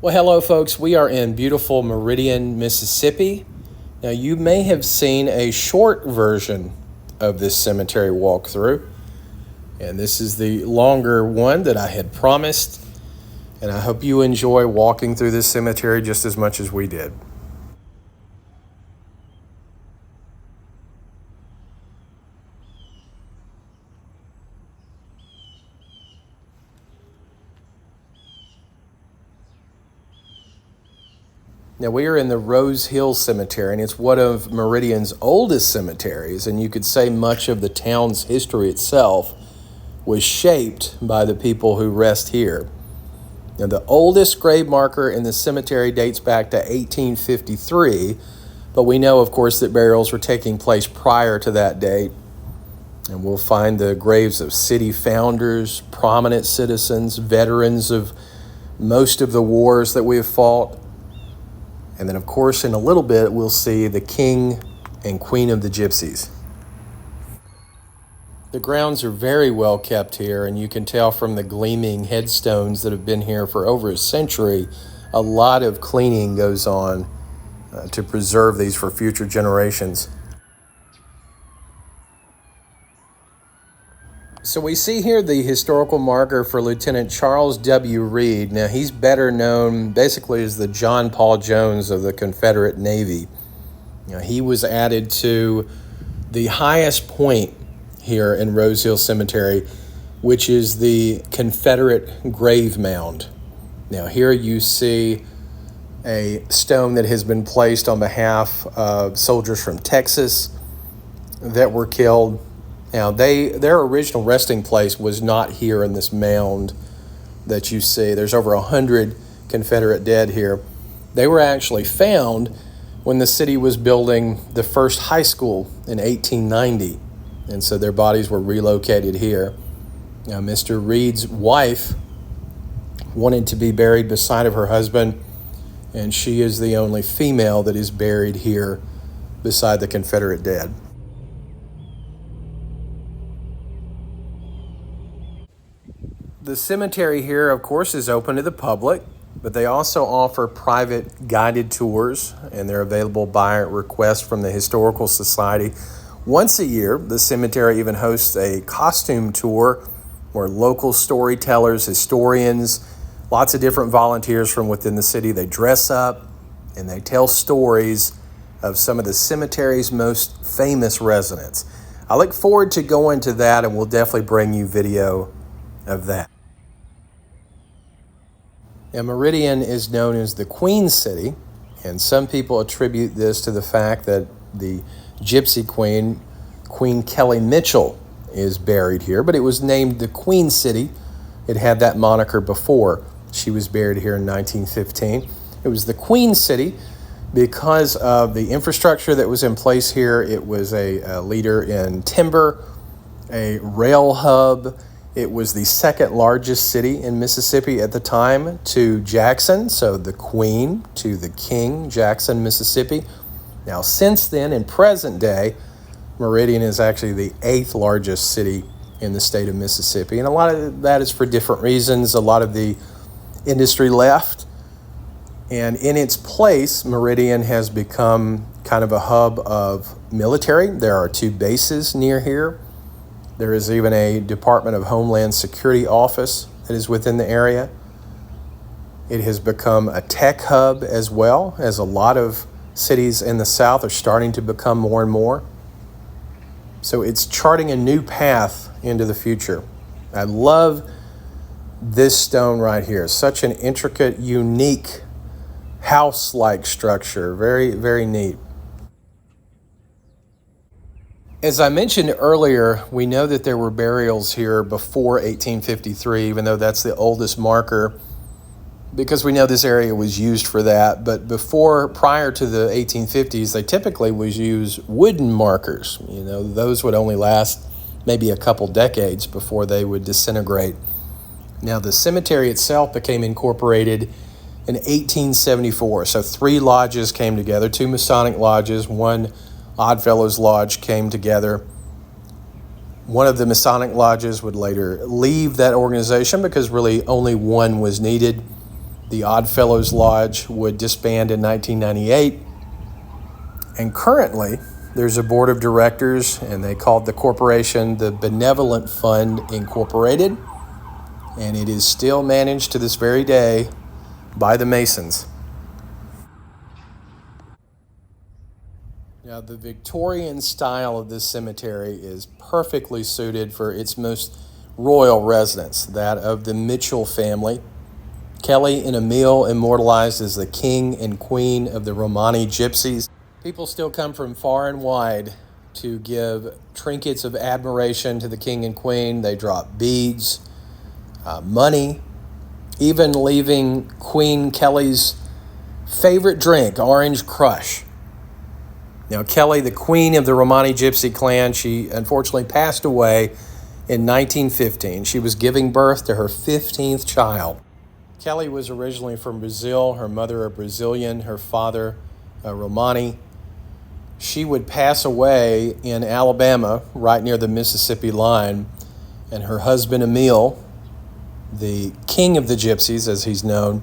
Well, hello, folks. We are in beautiful Meridian, Mississippi. Now, you may have seen a short version of this cemetery walkthrough, and this is the longer one that I had promised, and I hope you enjoy walking through this cemetery just as much as we did. Now, we are in the Rose Hill Cemetery, and it's one of Meridian's oldest cemeteries, and you could say much of the town's history itself was shaped by the people who rest here. Now, the oldest grave marker in the cemetery dates back to 1853, but we know, of course, that burials were taking place prior to that date, and we'll find the graves of city founders, prominent citizens, veterans of most of the wars that we have fought. And then, of course, in a little bit, we'll see the King and Queen of the Gypsies. The grounds are very well kept here, and you can tell from the gleaming headstones that have been here for over a century, a lot of cleaning goes on to preserve these for future generations. So we see here the historical marker for Lieutenant Charles W. Reed. Now, he's better known basically as the John Paul Jones of the Confederate Navy. He was added to the highest point here in Rose Hill Cemetery, which is the Confederate grave mound. Now, here you see a stone that has been placed on behalf of soldiers from Texas that were killed. Now, their original resting place was not here in this mound that you see. There's over 100 Confederate dead here. They were actually found when the city was building the first high school in 1890, and so their bodies were relocated here. Now, Mr. Reed's wife wanted to be buried beside of her husband, and she is the only female that is buried here beside the Confederate dead. The cemetery here, of course, is open to the public, but they also offer private guided tours, and they're available by request from the Historical Society. Once a year, the cemetery even hosts a costume tour where local storytellers, historians, lots of different volunteers from within the city, they dress up and they tell stories of some of the cemetery's most famous residents. I look forward to going to that, and we'll definitely bring you video of that. Now, Meridian is known as the Queen City, and some people attribute this to the fact that the Gypsy Queen, Queen Kelly Mitchell, is buried here, but it was named the Queen City. It had that moniker before. She was buried here in 1915. It was the Queen City because of the infrastructure that was in place here. It was a leader in timber, a rail hub. It was the second largest city in Mississippi at the time to Jackson, so the Queen to the King, Jackson, Mississippi. Now, since then, in present day, Meridian is actually the 8th largest city in the state of Mississippi, and a lot of that is for different reasons. A lot of the industry left, and in its place, Meridian has become kind of a hub of military. There are 2 bases near here. There is even a Department of Homeland Security office that is within the area. It has become a tech hub as well, as a lot of cities in the South are starting to become more and more. So it's charting a new path into the future. I love this stone right here. Such an intricate, unique, house-like structure. Very, very neat. As I mentioned earlier, we know that there were burials here before 1853, even though that's the oldest marker, because we know this area was used for that. But prior to the 1850s, they typically would use wooden markers. Those would only last maybe a couple decades before they would disintegrate. Now, the cemetery itself became incorporated in 1874. So 3 lodges came together, 2 Masonic lodges, 1 Oddfellows Lodge came together. One of the Masonic lodges would later leave that organization because really only one was needed. The Oddfellows Lodge would disband in 1998. And currently, there's a board of directors, and they called the corporation the Benevolent Fund Incorporated. And it is still managed to this very day by the Masons. Now, the Victorian style of this cemetery is perfectly suited for its most royal residence, that of the Michel family. Kelly and Emile immortalized as the king and queen of the Romani Gypsies. People still come from far and wide to give trinkets of admiration to the king and queen. They drop beads, money, even leaving Queen Kelly's favorite drink, Orange Crush. Now, Kelly, the queen of the Romani Gypsy clan, she unfortunately passed away in 1915. She was giving birth to her 15th child. Kelly was originally from Brazil, her mother a Brazilian, her father a Romani. She would pass away in Alabama, right near the Mississippi line, and her husband Emile, the king of the Gypsies, as he's known,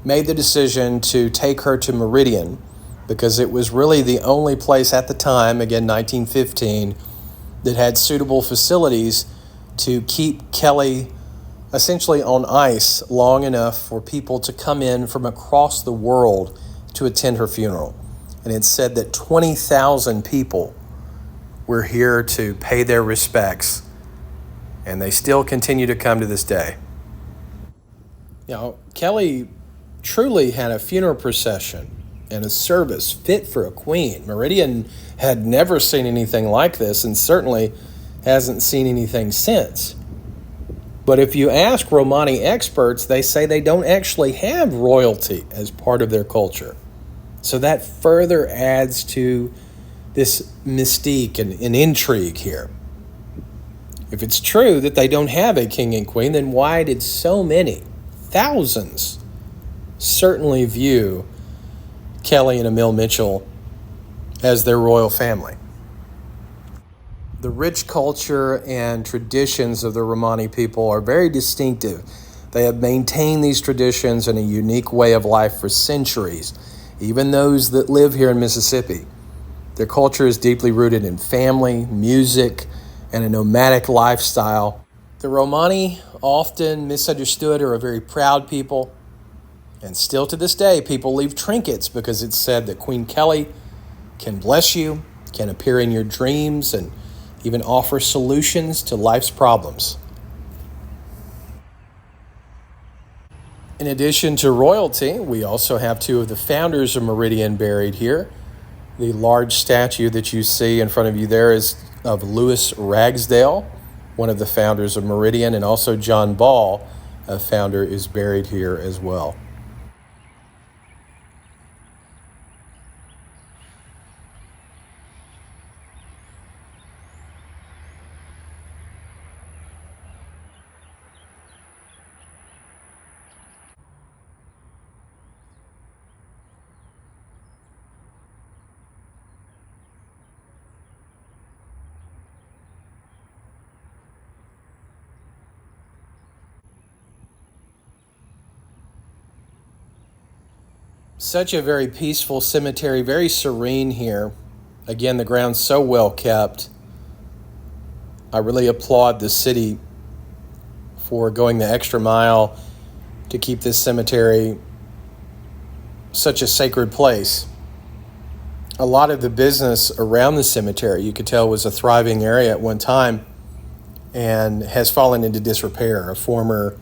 made the decision to take her to Meridian because it was really the only place at the time, again 1915, that had suitable facilities to keep Kelly essentially on ice long enough for people to come in from across the world to attend her funeral. And it's said that 20,000 people were here to pay their respects, and they still continue to come to this day. Now, Kelly truly had a funeral procession and a service fit for a queen. Meridian had never seen anything like this, and certainly hasn't seen anything since. But if you ask Romani experts, they say they don't actually have royalty as part of their culture. So that further adds to this mystique and intrigue here. If it's true that they don't have a king and queen, then why did so many, thousands, certainly view Kelly and Emile Michel as their royal family? The rich culture and traditions of the Romani people are very distinctive. They have maintained these traditions in a unique way of life for centuries, even those that live here in Mississippi. Their culture is deeply rooted in family, music, and a nomadic lifestyle. The Romani, often misunderstood, are a very proud people. And still to this day, people leave trinkets because it's said that Queen Kelly can bless you, can appear in your dreams, and even offer solutions to life's problems. In addition to royalty, we also have two of the founders of Meridian buried here. The large statue that you see in front of you there is of Louis Ragsdale, one of the founders of Meridian, and also John Ball, a founder, is buried here as well. Such a very peaceful cemetery, very serene here. Again, the ground's so well kept. I really applaud the city for going the extra mile to keep this cemetery such a sacred place. A lot of the business around the cemetery, you could tell, was a thriving area at one time and has fallen into disrepair. A former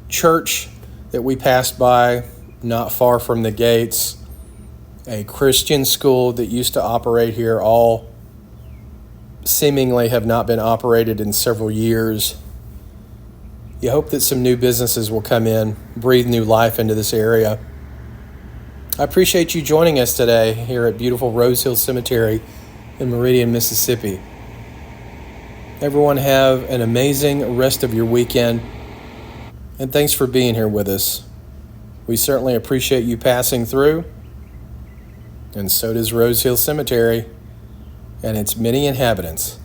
church that we passed by not far from the gates, a Christian school that used to operate here, all seemingly have not been operated in several years. You hope that some new businesses will come in, breathe new life into this area. I appreciate you joining us today here at beautiful Rose Hill Cemetery in Meridian, Mississippi. Everyone have an amazing rest of your weekend, and thanks for being here with us. We certainly appreciate you passing through, and so does Rose Hill Cemetery and its many inhabitants.